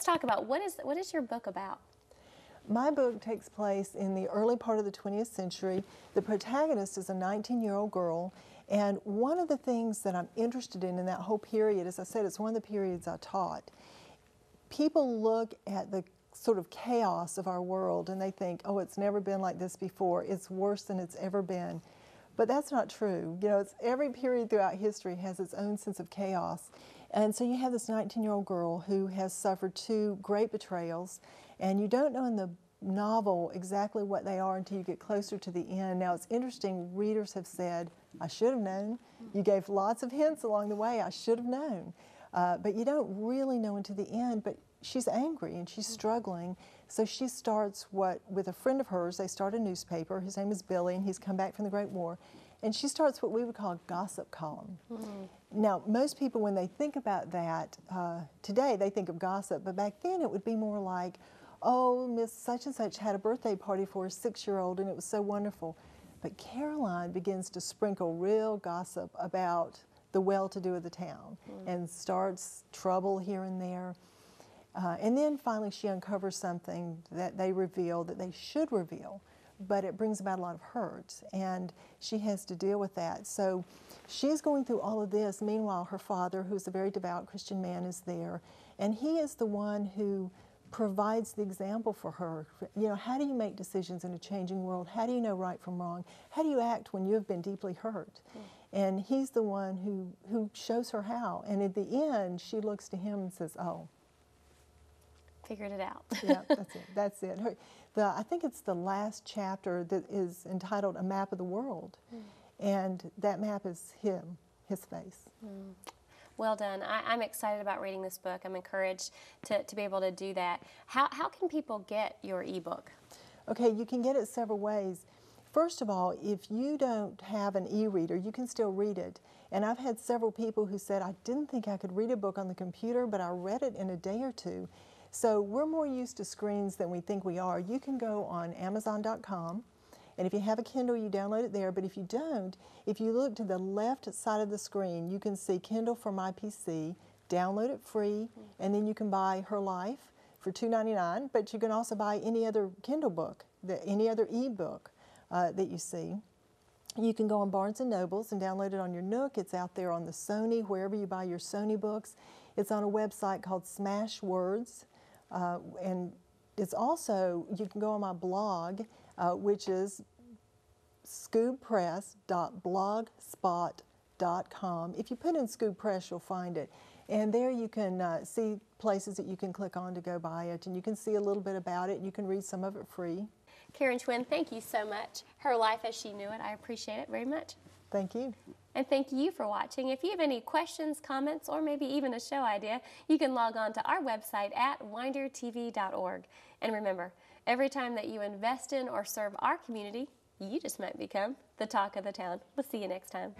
talk about what is your book about? My book takes place in the early part of the 20th century. The protagonist is a 19-year-old girl, and one of the things that I'm interested in that whole period, as I said, it's one of the periods I taught. People look at the sort of chaos of our world and they think, oh, it's never been like this before. It's worse than it's ever been. But that's not true. You know, every period throughout history has its own sense of chaos. And so you have this 19-year-old girl who has suffered two great betrayals, and you don't know in the novel exactly what they are until you get closer to the end. Now, it's interesting, readers have said, I should have known. You gave lots of hints along the way, I should have known. But you don't really know until the end, but she's angry and she's struggling. So she starts with a friend of hers, they start a newspaper. His name is Billy, and he's come back from the Great War. And she starts what we would call a gossip column. Now, most people, when they think about that, today they think of gossip, but back then it would be more like, oh, Miss such and such had a birthday party for a 6-year-old and it was so wonderful. But Caroline begins to sprinkle real gossip about the well-to-do of the town and starts trouble here and there. And then finally she uncovers something that they reveal that they should reveal, but it brings about a lot of hurt, and she has to deal with that. So she's going through all of this. Meanwhile, her father, who's a very devout Christian man, is there, and he is the one who provides the example for her. You know, how do you make decisions in a changing world? How do you know right from wrong? How do you act when you have been deeply hurt? And he's the one who shows her how. And at the end, she looks to him and says, oh. Figured it out. Yeah, that's it. That's it. I think it's the last chapter that is entitled A Map of the World. And that map is him, his face. Well done. I'm excited about reading this book. I'm encouraged to be able to do that. How can people get your ebook? Okay, you can get it several ways. First of all, if you don't have an e-reader, you can still read it. And I've had several people who said, I didn't think I could read a book on the computer, but I read it in a day or two. So we're more used to screens than we think we are. You can go on Amazon.com, and if you have a Kindle, you download it there. But if you don't, if you look to the left side of the screen, you can see Kindle for My PC, download it free, and then you can buy Her Life for $2.99, but you can also buy any other Kindle book, any other e-book that you see. You can go on Barnes & Nobles and download it on your Nook. It's out there on the Sony, wherever you buy your Sony books. It's on a website called Smashwords. And it's also, you can go on my blog, which is scoobpress.blogspot.com. If you put in Scoob Press, you'll find it. And there you can see places that you can click on to go buy it, and you can see a little bit about it, and you can read some of it free. Karen Schwinn, thank you so much. Her Life as She Knew It. I appreciate it very much. Thank you. And thank you for watching. If you have any questions, comments, or maybe even a show idea, you can log on to our website at windertv.org. And remember, every time that you invest in or serve our community, you just might become the talk of the town. We'll see you next time.